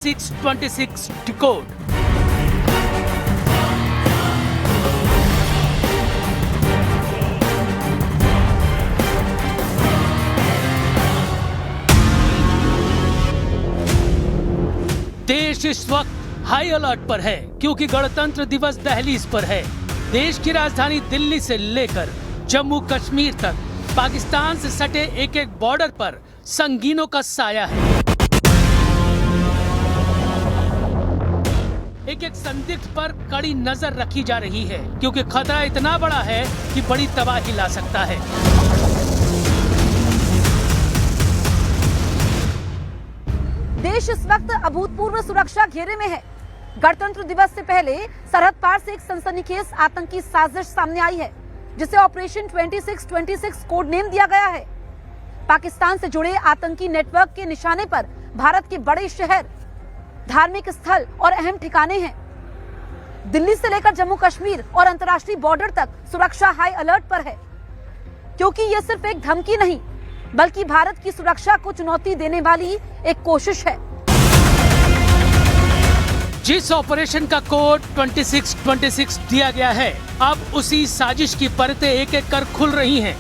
626 decode. देश इस वक्त हाई अलर्ट पर है क्योंकि गणतंत्र दिवस दहलीज पर है। देश की राजधानी दिल्ली से लेकर जम्मू कश्मीर तक पाकिस्तान से सटे एक एक बॉर्डर पर संगीनों का साया है। एक एक संदिग्ध पर कड़ी नजर रखी जा रही है क्योंकि खतरा इतना बड़ा है कि बड़ी तबाही ला सकता है। देश इस वक्त अभूतपूर्व सुरक्षा घेरे में है। गणतंत्र दिवस से पहले सरहद पार से एक सनसनीखेज आतंकी साजिश सामने आई है जिसे ऑपरेशन 2626 कोड नेम दिया गया है। पाकिस्तान से जुड़े आतंकी नेटवर्क के निशाने पर भारत के बड़े शहर, धार्मिक स्थल और अहम ठिकाने हैं। दिल्ली से लेकर जम्मू कश्मीर और अंतर्राष्ट्रीय बॉर्डर तक सुरक्षा हाई अलर्ट पर है क्योंकि ये सिर्फ एक धमकी नहीं बल्कि भारत की सुरक्षा को चुनौती देने वाली एक कोशिश है। जिस ऑपरेशन का कोड 2626 दिया गया है, अब उसी साजिश की परतें एक एक कर खुल रही हैं।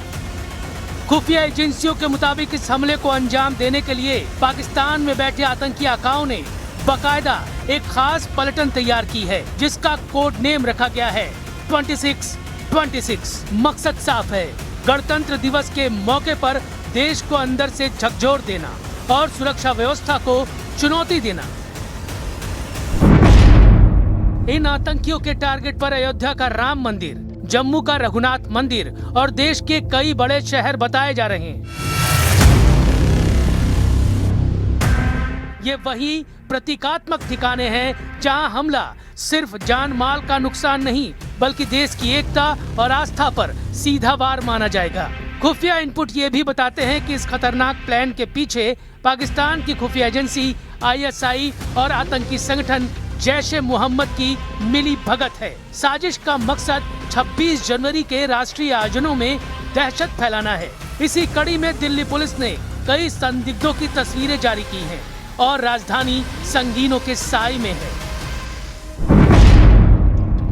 खुफिया एजेंसियों के मुताबिक इस हमले को अंजाम देने के लिए पाकिस्तान में बैठे आतंकी आकाओं ने बाकायदा एक खास पलटन तैयार की है जिसका कोड नेम रखा गया है 2626। मकसद साफ है, गणतंत्र दिवस के मौके पर देश को अंदर से झकझोर देना और सुरक्षा व्यवस्था को चुनौती देना। इन आतंकियों के टारगेट पर अयोध्या का राम मंदिर, जम्मू का रघुनाथ मंदिर और देश के कई बड़े शहर बताए जा रहे हैं। ये वही प्रतीकात्मक ठिकाने हैं जहां हमला सिर्फ जान माल का नुकसान नहीं बल्कि देश की एकता और आस्था पर सीधा वार माना जाएगा। खुफिया इनपुट ये भी बताते हैं कि इस खतरनाक प्लान के पीछे पाकिस्तान की खुफिया एजेंसी ISI और आतंकी संगठन जैश-ए-मोहम्मद की मिली भगत है। साजिश का मकसद 26 जनवरी के राष्ट्रीय आयोजनों में दहशत फैलाना है। इसी कड़ी में दिल्ली पुलिस ने कई संदिग्धों की तस्वीरें जारी की हैं और राजधानी संगीनों के साए में है।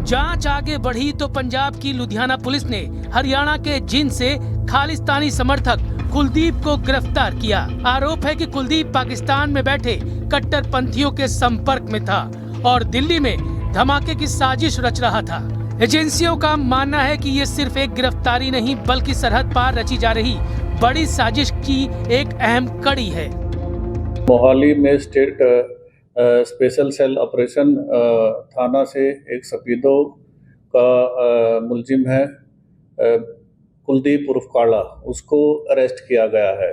जांच आगे बढ़ी तो पंजाब की लुधियाना पुलिस ने हरियाणा के जींद से खालिस्तानी समर्थक कुलदीप को गिरफ्तार किया। आरोप है कि कुलदीप पाकिस्तान में बैठे कट्टरपंथियों के संपर्क में था और दिल्ली में धमाके की साजिश रच रहा था। एजेंसियों का मानना है कि ये सिर्फ एक गिरफ्तारी नहीं बल्कि सरहद पार रची जा रही बड़ी साजिश की एक अहम कड़ी है। मोहाली में स्टेट स्पेशल सेल ऑपरेशन थाना से एक सफीदों का मुलजिम है कुलदीप उर्फ काला, उसको अरेस्ट किया गया है।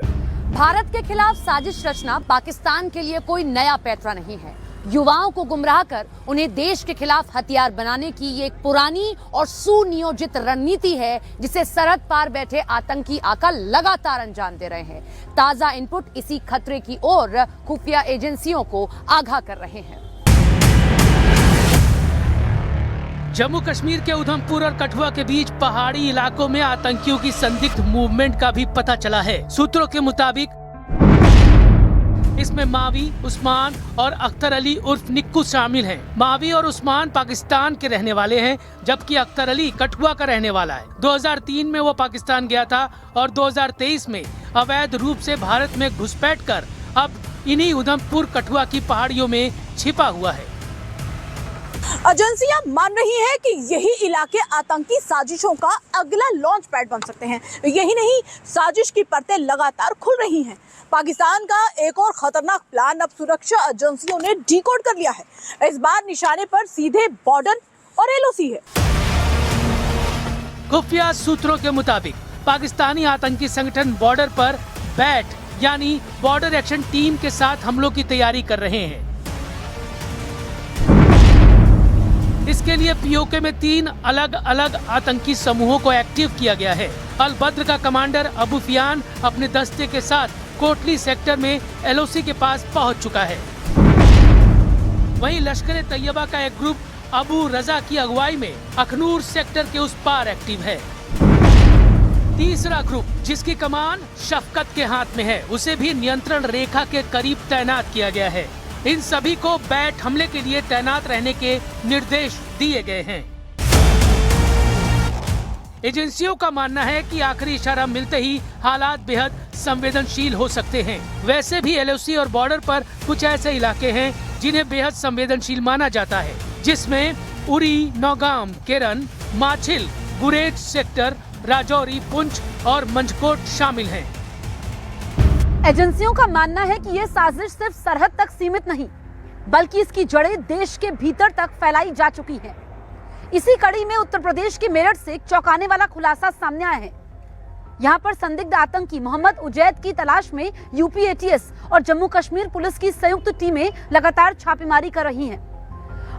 भारत के खिलाफ साजिश रचना पाकिस्तान के लिए कोई नया पैंतरा नहीं है। युवाओं को गुमराह कर उन्हें देश के खिलाफ हथियार बनाने की ये एक पुरानी और सुनियोजित रणनीति है जिसे सरहद पार बैठे आतंकी आका लगातार अंजाम दे रहे हैं। ताजा इनपुट इसी खतरे की ओर खुफिया एजेंसियों को आगाह कर रहे हैं। जम्मू कश्मीर के उधमपुर और कठुआ के बीच पहाड़ी इलाकों में आतंकियों की संदिग्ध मूवमेंट का भी पता चला है। सूत्रों के मुताबिक इसमें मावी, उस्मान और अख्तर अली उर्फ निक्कू शामिल हैं। मावी और उस्मान पाकिस्तान के रहने वाले हैं जबकि अख्तर अली कठुआ का रहने वाला है। 2003 में वो पाकिस्तान गया था और 2023 में अवैध रूप से भारत में घुसपैठ कर अब इन्हीं उधमपुर कठुआ की पहाड़ियों में छिपा हुआ है। एजेंसियां मान रही हैं कि यही इलाके आतंकी साजिशों का अगला लॉन्च पैड बन सकते हैं। यही नहीं, साजिश की परतें लगातार खुल रही हैं। पाकिस्तान का एक और खतरनाक प्लान अब सुरक्षा एजेंसियों ने डिकोड कर लिया है। इस बार निशाने पर सीधे बॉर्डर और LOC है। खुफिया सूत्रों के मुताबिक पाकिस्तानी आतंकी संगठन बॉर्डर पर बैट यानी बॉर्डर एक्शन टीम के साथ हमलों की तैयारी कर रहे हैं। इसके लिए POK में 3 अलग अलग आतंकी समूहों को एक्टिव किया गया है। अल बद्र का कमांडर अबू फियान अपने दस्ते के साथ कोटली सेक्टर में LOC के पास पहुंच चुका है। वहीं लश्कर तैयबा का एक ग्रुप अबू रजा की अगुवाई में अखनूर सेक्टर के उस पार एक्टिव है। तीसरा ग्रुप जिसकी कमान शफकत के हाथ में है, उसे भी नियंत्रण रेखा के करीब तैनात किया गया है। इन सभी को बैट हमले के लिए तैनात रहने के निर्देश दिए गए हैं। एजेंसियों का मानना है कि आखिरी इशारा मिलते ही हालात बेहद संवेदनशील हो सकते हैं। वैसे भी एलओसी और बॉर्डर पर कुछ ऐसे इलाके हैं जिन्हें बेहद संवेदनशील माना जाता है, जिसमें उरी, नौगाम, केरन, माछिल, गुरेज सेक्टर, राजौरी, पुंछ और मंझकोट शामिल हैं। एजेंसियों का मानना है कि यह साजिश सिर्फ सरहद तक सीमित नहीं, बल्कि इसकी जड़ें देश के भीतर तक फैलाई जा चुकी हैं। इसी कड़ी में उत्तर प्रदेश के मेरठ से एक चौंकाने वाला खुलासा सामने आया है। यहाँ पर संदिग्ध आतंकी मोहम्मद उजैद की तलाश में यूपी एटीएस और जम्मू कश्मीर पुलिस की संयुक्त टीमें लगातार छापेमारी कर रही हैं।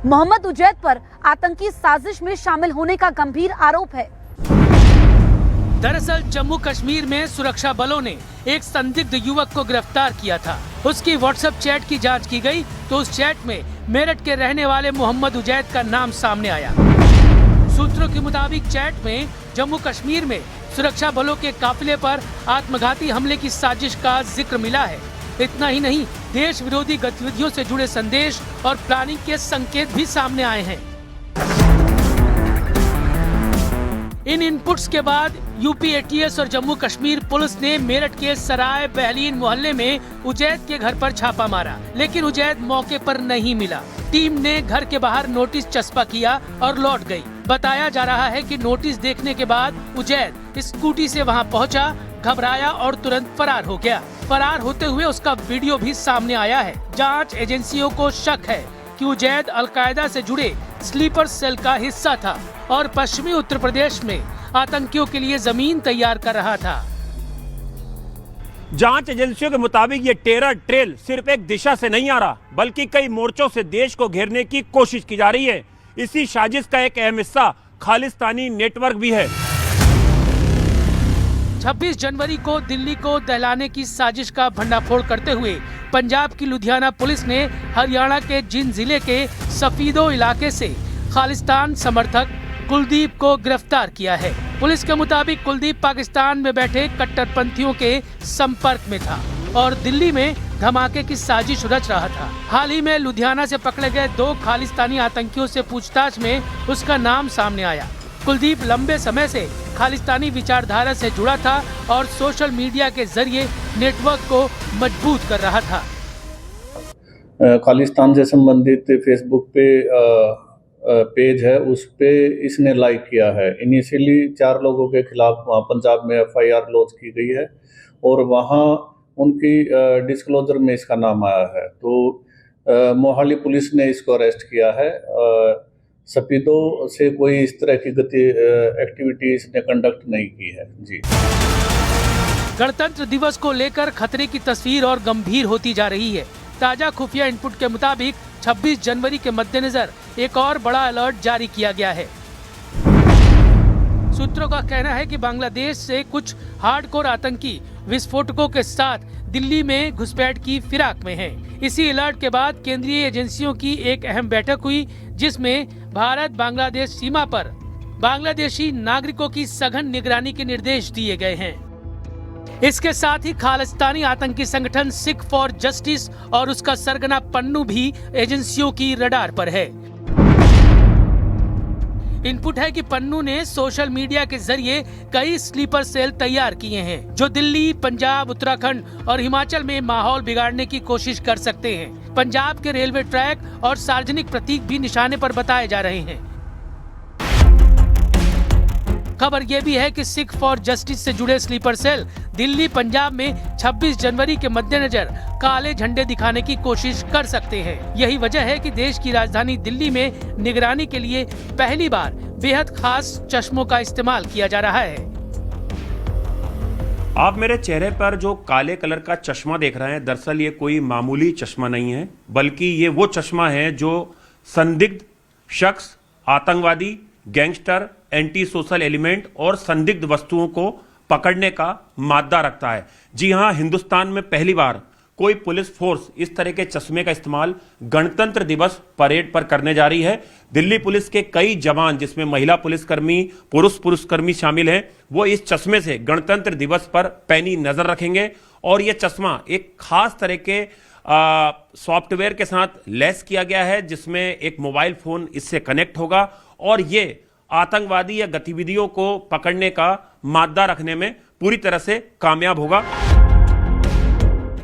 मोहम्मद उजैद पर आतंकी साजिश में शामिल होने का गंभीर आरोप है। दरअसल जम्मू कश्मीर में सुरक्षा बलों ने एक संदिग्ध युवक को गिरफ्तार किया था। उसकी व्हाट्सएप चैट की जांच की गई तो उस चैट में मेरठ के रहने वाले मोहम्मद उजैद का नाम सामने आया। सूत्रों के मुताबिक चैट में जम्मू कश्मीर में सुरक्षा बलों के काफिले पर आत्मघाती हमले की साजिश का जिक्र मिला है। इतना ही नहीं, देश विरोधी गतिविधियों से जुड़े संदेश और प्लानिंग के संकेत भी सामने आए हैं। इन इनपुट्स के बाद यूपी एटीएस और जम्मू कश्मीर पुलिस ने मेरठ के सराय बहलीन मोहल्ले में उजैद के घर पर छापा मारा, लेकिन उजैद मौके पर नहीं मिला। टीम ने घर के बाहर नोटिस चस्पा किया और लौट गई। बताया जा रहा है कि नोटिस देखने के बाद उजैद स्कूटी से वहां पहुंचा, घबराया और तुरंत फरार हो गया। फरार होते हुए उसका वीडियो भी सामने आया है। जांच एजेंसियों को शक है कि उजैद अलकायदा से जुड़े स्लीपर सेल का हिस्सा था और पश्चिमी उत्तर प्रदेश में आतंकियों के लिए जमीन तैयार कर रहा था। जांच एजेंसियों के मुताबिक ये टेरर ट्रेल सिर्फ एक दिशा से नहीं आ रहा, बल्कि कई मोर्चों से देश को घेरने की कोशिश की जा रही है। इसी साजिश का एक अहम हिस्सा खालिस्तानी नेटवर्क भी है। 26 जनवरी को दिल्ली को दहलाने की साजिश का भंडाफोड़ करते हुए पंजाब की लुधियाना पुलिस ने हरियाणा के जिंद जिले के सफीदो इलाके से खालिस्तान समर्थक कुलदीप को गिरफ्तार किया है। पुलिस के मुताबिक कुलदीप पाकिस्तान में बैठे कट्टरपंथियों के संपर्क में था और दिल्ली में धमाके की साजिश रच रहा था। हाल ही में लुधियाना से पकड़े गए 2 खालिस्तानी आतंकियों से पूछताछ में उसका नाम सामने आया। कुलदीप लंबे समय से खालिस्तानी विचारधारा से जुड़ा था और सोशल मीडिया के जरिए नेटवर्क को मजबूत कर रहा था। खालिस्तान से संबंधित फेसबुक पे पेज है, उस पे इसने लाइक किया है। इनिशियली 4 लोगों के खिलाफ वहाँ पंजाब में FIR लॉन्च की गई है और वहाँ उनकी डिस्क्लोजर में इसका नाम आया है। तो मोहाली पुलिस ने इसको अरेस्ट किया है। सपीदो से कोई इस तरह की एक्टिविटी इसने कंडक्ट नहीं की है। जी। गणतंत्र दिवस को लेकर खतरे की तस्वीर और गंभीर होती जा रही है। ताजा खुफिया इनपुट के मुताबिक 26 जनवरी के मद्देनजर एक और बड़ा अलर्ट जारी किया गया है। सूत्रों का कहना है कि बांग्लादेश से कुछ हार्डकोर आतंकी विस्फोटकों के साथ दिल्ली में घुसपैठ की फिराक में हैं। इसी अलर्ट के बाद केंद्रीय एजेंसियों की एक अहम बैठक हुई, जिसमें भारत बांग्लादेश सीमा पर बांग्लादेशी नागरिकों की सघन निगरानी के निर्देश दिए गए हैं। इसके साथ ही खालिस्तानी आतंकी संगठन सिख फॉर जस्टिस और उसका सरगना पन्नू भी एजेंसियों की रडार पर है। इनपुट है कि पन्नू ने सोशल मीडिया के जरिए कई स्लीपर सेल तैयार किए हैं, जो दिल्ली, पंजाब, उत्तराखंड और हिमाचल में माहौल बिगाड़ने की कोशिश कर सकते हैं। पंजाब के रेलवे ट्रैक और सार्वजनिक प्रतीक भी निशाने पर बताए जा रहे हैं। खबर यह भी है कि सिख फॉर जस्टिस से जुड़े स्लीपर सेल दिल्ली, पंजाब में 26 जनवरी के मद्देनजर काले झंडे दिखाने की कोशिश कर सकते हैं। यही वजह है कि देश की राजधानी दिल्ली में निगरानी के लिए पहली बार बेहद खास चश्मों का इस्तेमाल किया जा रहा है। आप मेरे चेहरे पर जो काले कलर का चश्मा देख रहे हैं, दरअसल ये कोई मामूली चश्मा नहीं है, बल्कि ये वो चश्मा है जो संदिग्ध शख्स, आतंकवादी, गैंगस्टर, एंटी सोशल एलिमेंट और संदिग्ध वस्तुओं को पकड़ने का मादा रखता है। जी हां, हिंदुस्तान में पहली बार कोई पुलिस फोर्स इस तरह के चश्मे का इस्तेमाल गणतंत्र दिवस परेड पर करने जा रही है। दिल्ली पुलिस के कई जवान, जिसमें महिला पुलिसकर्मी, पुरुष पुलिसकर्मी शामिल हैं, वो इस चश्मे से गणतंत्र दिवस पर पैनी नजर रखेंगे और यह चश्मा एक खास तरह के सॉफ्टवेयर के साथ लैस किया गया है, जिसमें एक मोबाइल फोन इससे कनेक्ट होगा और ये आतंकवादी या गतिविधियों को पकड़ने का मादा रखने में पूरी तरह से कामयाब होगा।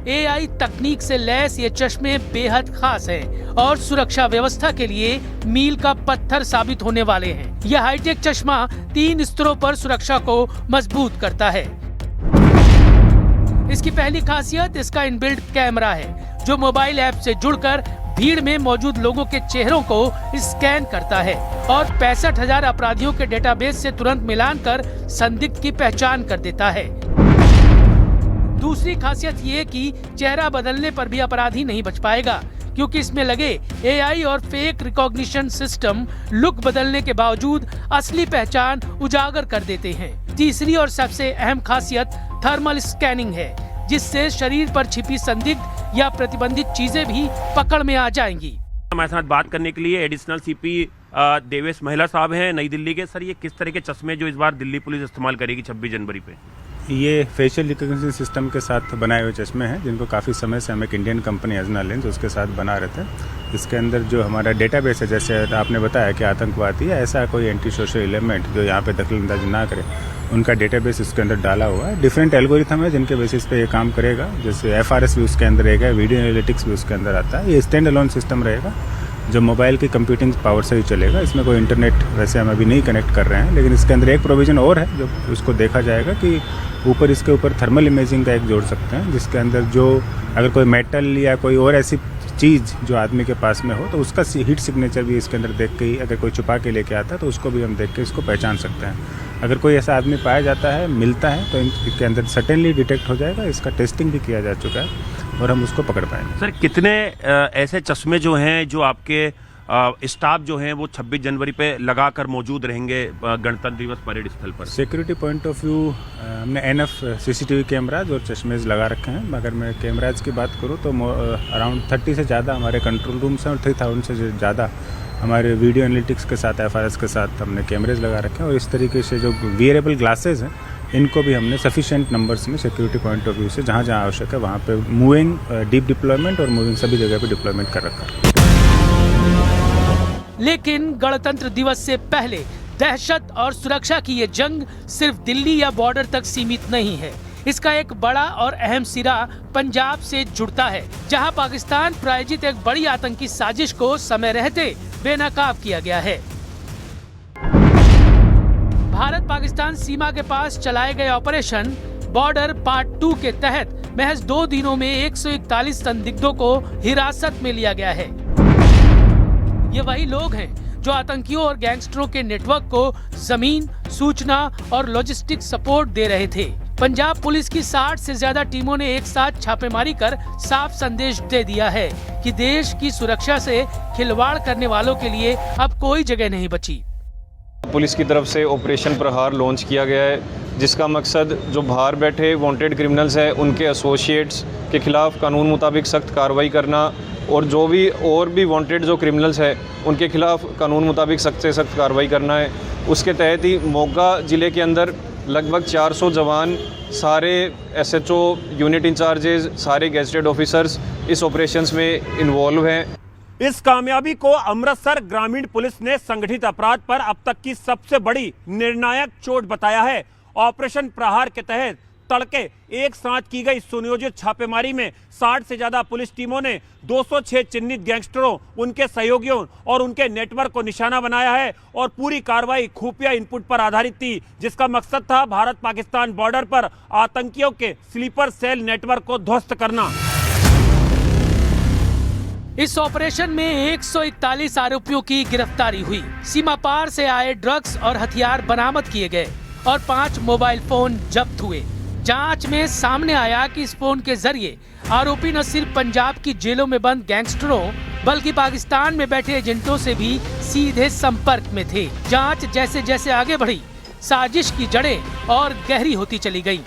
AI तकनीक से लैस ये चश्मे बेहद खास हैं और सुरक्षा व्यवस्था के लिए मील का पत्थर साबित होने वाले हैं। यह हाईटेक चश्मा 3 स्तरों पर सुरक्षा को मजबूत करता है। इसकी पहली खासियत इसका इनबिल्ट कैमरा है, जो मोबाइल ऐप से जुड़कर भीड़ में मौजूद लोगों के चेहरों को स्कैन करता है और 65,000 अपराधियों के डेटाबेस से तुरंत मिलान कर संदिग्ध की पहचान कर देता है। दूसरी खासियत ये कि चेहरा बदलने पर भी अपराधी नहीं बच पाएगा, क्योंकि इसमें लगे AI और फेक रिकॉग्निशन सिस्टम लुक बदलने के बावजूद असली पहचान उजागर कर देते हैं। तीसरी और सबसे अहम खासियत थर्मल स्कैनिंग है, जिससे शरीर पर छिपी संदिग्ध या प्रतिबंधित चीजें भी पकड़ में आ जाएंगी। हमारे साथ बात करने के लिए एडिशनल CP देवेश महिला साहब हैं नई दिल्ली के। सर, ये किस तरह के चश्मे जो इस बार दिल्ली पुलिस इस्तेमाल करेगी 26 जनवरी पे? ये फेशियल रिकग्निशन सिस्टम के साथ बनाए हुए चश्मे हैं, जिनको काफ़ी समय से हम एक इंडियन कंपनी अजना लेंस उसके साथ बना रहे थे। इसके अंदर जो हमारा डेटाबेस है, जैसे आपने बताया कि आतंकवादी या ऐसा कोई एंटी सोशल एलिमेंट जो यहाँ पे दखलंदाजी ना करे, उनका डेटाबेस इसके अंदर डाला हुआ है। डिफरेंट एल्गोरिथम है जिनके बेसिस पे ये काम करेगा। जैसे FRS भी उसके अंदर रहेगा, वीडियो एनालिटिक्स भी उसके अंदर आता है। ये स्टैंड अलोन सिस्टम रहेगा जो मोबाइल की कंप्यूटिंग पावर से ही चलेगा। इसमें कोई इंटरनेट वैसे हम अभी नहीं कनेक्ट कर रहे हैं, लेकिन इसके अंदर एक प्रोविजन और है जो उसको देखा जाएगा कि ऊपर इसके ऊपर थर्मल इमेजिंग का एक जोड़ सकते हैं, जिसके अंदर जो अगर कोई मेटल या कोई और ऐसी चीज़ जो आदमी के पास में हो तो उसका हीट सिग्नेचर भी इसके अंदर देख के ही, अगर कोई छुपा के लेके आता है तो उसको भी हम देख के इसको पहचान सकते हैं। अगर कोई ऐसा आदमी पाया जाता है, मिलता है, तो इनके अंदर सर्टेनली डिटेक्ट हो जाएगा। इसका टेस्टिंग भी किया जा चुका है और हम उसको पकड़ पाएंगे। सर, कितने ऐसे चश्मे जो हैं जो आपके स्टाफ जो हैं वो 26 जनवरी पे लगाकर मौजूद रहेंगे गणतंत्र दिवस परेड स्थल पर? सिक्योरिटी पॉइंट ऑफ व्यू हमने एनएफ CCTV कैमराज और चश्मेज लगा रखे हैं। अगर मैं कैमराज की बात करूं तो अराउंड 30 से ज़्यादा हमारे कंट्रोल रूम्स हैं और 3000 से ज़्यादा हमारे वीडियो एनालिटिक्स के साथ FRS के साथ हमने कैमरेज लगा रखे हैं। और इस तरीके से जो वियरेबल ग्लासेज हैं, इनको भी हमने सफिशिएंट नंबर्स में सिक्योरिटी पॉइंट ऑफ व्यू से जहाँ जहाँ आवश्यक है वहाँ पे मूविंग डीप डिप्लॉयमेंट और मूविंग सभी जगह पे डिप्लॉयमेंट कर रखा है। लेकिन गणतंत्र दिवस से पहले दहशत और सुरक्षा की ये जंग सिर्फ दिल्ली या बॉर्डर तक सीमित नहीं है। इसका एक बड़ा और अहम सिरा पंजाब से जुड़ता है, जहां पाकिस्तान प्रायोजित एक बड़ी आतंकी साजिश को समय रहते बेनकाब किया गया है। भारत पाकिस्तान सीमा के पास चलाए गए ऑपरेशन बॉर्डर पार्ट 2 के तहत महज 2 दिनों में 141 संदिग्धों को हिरासत में लिया गया है। ये वही लोग हैं जो आतंकियों और गैंगस्टरों के नेटवर्क को जमीन, सूचना और लॉजिस्टिक सपोर्ट दे रहे थे। पंजाब पुलिस की 60 से ज्यादा टीमों ने एक साथ छापेमारी कर साफ संदेश दे दिया है कि देश की सुरक्षा से खिलवाड़ करने वालों के लिए अब कोई जगह नहीं बची। पुलिस की तरफ से ऑपरेशन प्रहार लॉन्च किया गया है, जिसका मकसद जो बाहर बैठे वांटेड क्रिमिनल्स हैं उनके एसोसिएट्स के खिलाफ कानून मुताबिक सख्त कार्रवाई करना और जो भी और भी वांटेड जो क्रिमिनल्स हैं उनके खिलाफ कानून मुताबिक सख्त से सख्त कार्रवाई करना है। उसके तहत ही मोगा ज़िले के अंदर लगभग 400 जवान, सारे SHO, यूनिट इंचार्जेस, सारे गेजेटेड ऑफिसर्स इस ऑपरेशंस में इन्वॉल्व हैं। इस कामयाबी को अमृतसर ग्रामीण पुलिस ने संगठित अपराध पर अब तक की सबसे बड़ी निर्णायक चोट बताया है। ऑपरेशन प्रहार के तहत तड़के एक साथ की गई सुनियोजित छापेमारी में 60 से ज्यादा पुलिस टीमों ने 206 चिन्हित गैंगस्टरों, उनके सहयोगियों और उनके नेटवर्क को निशाना बनाया है और पूरी कार्रवाई खुफिया इनपुट पर आधारित थी, जिसका मकसद था भारत पाकिस्तान बॉर्डर पर आतंकियों के स्लीपर सेल नेटवर्क को ध्वस्त करना। इस ऑपरेशन में 141 आरोपियों की गिरफ्तारी हुई। सीमा पार से आए ड्रग्स और हथियार बरामद किए गए और 5 मोबाइल फोन जब्त हुए। जांच में सामने आया कि इस फोन के जरिए आरोपी न सिर्फ पंजाब की जेलों में बंद गैंगस्टरों बल्कि पाकिस्तान में बैठे एजेंटों से भी सीधे संपर्क में थे। जांच जैसे जैसे आगे बढ़ी, साजिश की जड़ें और गहरी होती चली गई।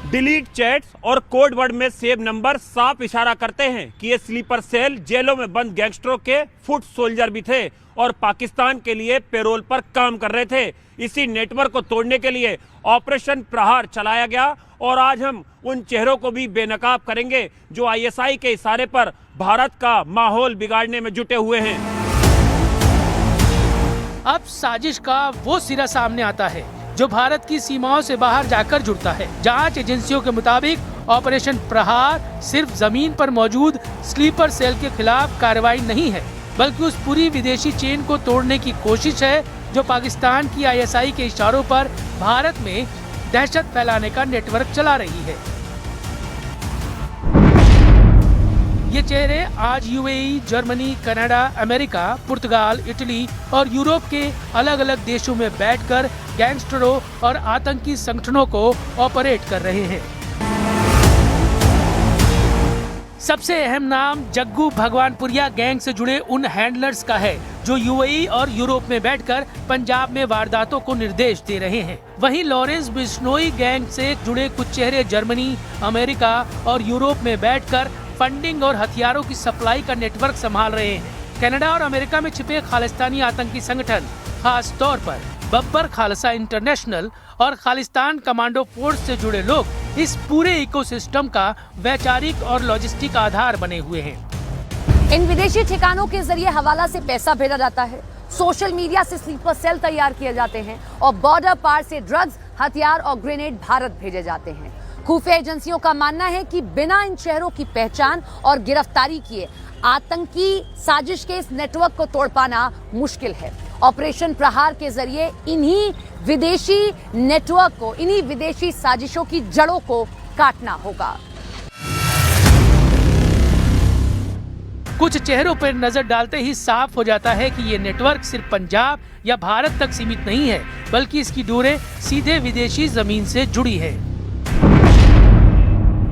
डिलीट चैट्स और कोड वर्ड में सेव नंबर साफ इशारा करते हैं कि ये स्लीपर सेल जेलों में बंद गैंगस्टरों के फुट सोल्जर भी थे और पाकिस्तान के लिए पेरोल पर काम कर रहे थे। इसी नेटवर्क को तोड़ने के लिए ऑपरेशन प्रहार चलाया गया और आज हम उन चेहरों को भी बेनकाब करेंगे जो ISI के इशारे पर भारत का माहौल बिगाड़ने में जुटे हुए हैं। अब साजिश का वो सिरा सामने आता है जो भारत की सीमाओं से बाहर जाकर जुड़ता है। जांच एजेंसियों के मुताबिक ऑपरेशन प्रहार सिर्फ जमीन पर मौजूद स्लीपर सेल के खिलाफ कार्रवाई नहीं है, बल्कि उस पूरी विदेशी चेन को तोड़ने की कोशिश है जो पाकिस्तान की ISI के इशारों पर भारत में दहशत फैलाने का नेटवर्क चला रही है। ये चेहरे आज UAE, जर्मनी, कनाडा, अमेरिका, पुर्तगाल, इटली और यूरोप के अलग अलग देशों में बैठकर गैंगस्टरों और आतंकी संगठनों को ऑपरेट कर रहे हैं। सबसे अहम नाम जग्गू भगवानपुरिया गैंग से जुड़े उन हैंडलर्स का है जो UAE और यूरोप में बैठकर पंजाब में वारदातों को निर्देश दे रहे हैं। वहीं लॉरेंस बिश्नोई गैंग से जुड़े कुछ चेहरे जर्मनी, अमेरिका और यूरोप में बैठकर फंडिंग और हथियारों की सप्लाई का नेटवर्क संभाल रहे हैं। कनाडा और अमेरिका में छिपे खालिस्तानी आतंकी संगठन, खास तौर पर बब्बर खालसा इंटरनेशनल और खालिस्तान कमांडो फोर्स से जुड़े लोग इस पूरे इकोसिस्टम का वैचारिक और लॉजिस्टिक आधार बने हुए हैं। इन विदेशी ठिकानों के जरिए हवाला से पैसा भेजा जाता है, सोशल मीडिया से स्लीपर सेल तैयार किए जाते हैं और बॉर्डर पार से ड्रग्स, हथियार और ग्रेनेड भारत भेजे जाते हैं। खुफिया एजेंसियों का मानना है कि बिना इन शहरों की पहचान और गिरफ्तारी किए आतंकी साजिश के इस नेटवर्क को तोड़ पाना मुश्किल है। ऑपरेशन प्रहार के जरिए इन्हीं विदेशी नेटवर्क को, इन्हीं विदेशी साजिशों की जड़ों को काटना होगा। कुछ चेहरों पर नजर डालते ही साफ हो जाता है कि ये नेटवर्क सिर्फ पंजाब या भारत तक सीमित नहीं है, बल्कि इसकी डोरें सीधे विदेशी जमीन से जुड़ी है।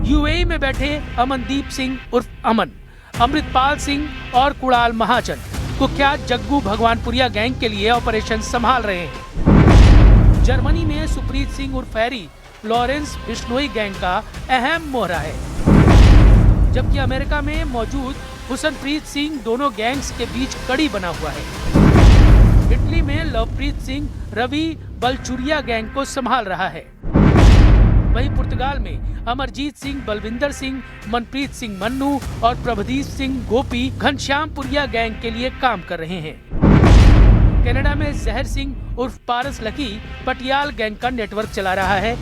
UAE में बैठे अमनदीप सिंह उर्फ अमन, अमृतपाल सिंह और कुणाल महाजन कुख्यात जग्गू भगवानपुरिया गैंग के लिए ऑपरेशन संभाल रहे हैं। जर्मनी में सुप्रीत सिंह उर्फ हैरी लॉरेंस बिश्नोई गैंग का अहम मोहरा है, जबकि अमेरिका में मौजूद हुसनप्रीत सिंह दोनों गैंग्स के बीच कड़ी बना हुआ है। इटली में लवप्रीत सिंह रवि बलचुरिया गैंग को संभाल रहा है। वहीं पुर्तगाल में अमरजीत सिंह, बलविंदर सिंह, मनप्रीत सिंह मन्नू और प्रभदीप सिंह गोपी घनश्यामपुरिया गैंग के लिए काम कर रहे हैं। कनाडा में जहर सिंह उर्फ पारस लकी पटियाल गैंग का नेटवर्क चला रहा है,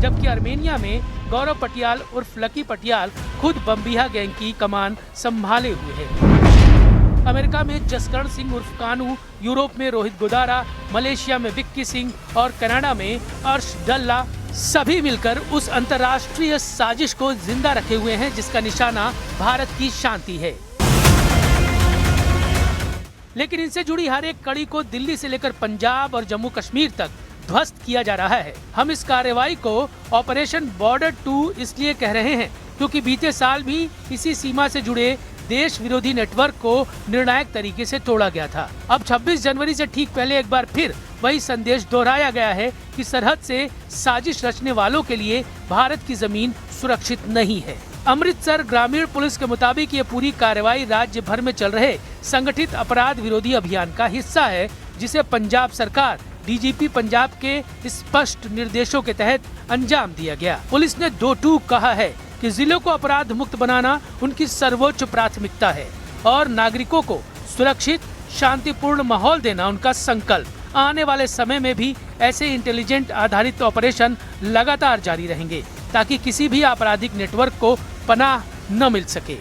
जबकि आर्मेनिया में गौरव पटियाल उर्फ लकी पटियाल खुद बम्बिहा गैंग की कमान संभाले हुए है। अमेरिका में जसकरण सिंह उर्फ कानू, यूरोप में रोहित गुदारा, मलेशिया में विक्की सिंह और कनाडा में अर्श डल्ला सभी मिलकर उस अंतर्राष्ट्रीय साजिश को जिंदा रखे हुए हैं जिसका निशाना भारत की शांति है। लेकिन इनसे जुड़ी हर एक कड़ी को दिल्ली से लेकर पंजाब और जम्मू कश्मीर तक ध्वस्त किया जा रहा है। हम इस कार्रवाई को ऑपरेशन बॉर्डर 2 इसलिए कह रहे हैं क्योंकि बीते साल भी इसी सीमा से जुड़े देश विरोधी नेटवर्क को निर्णायक तरीके से तोड़ा गया था। अब 26 जनवरी से ठीक पहले एक बार फिर वही संदेश दोहराया गया है कि सरहद से साजिश रचने वालों के लिए भारत की जमीन सुरक्षित नहीं है। अमृतसर ग्रामीण पुलिस के मुताबिक ये पूरी कार्रवाई राज्य भर में चल रहे संगठित अपराध विरोधी अभियान का हिस्सा है, जिसे पंजाब सरकार DGP पंजाब के स्पष्ट निर्देशों के तहत अंजाम दिया गया। पुलिस ने 2 टूक कहा है कि जिलों को अपराध मुक्त बनाना उनकी सर्वोच्च प्राथमिकता है और नागरिकों को सुरक्षित शांतिपूर्ण माहौल देना उनका संकल्प। आने वाले समय में भी ऐसे इंटेलिजेंट आधारित ऑपरेशन लगातार जारी रहेंगे ताकि किसी भी आपराधिक नेटवर्क को पनाह न मिल सके।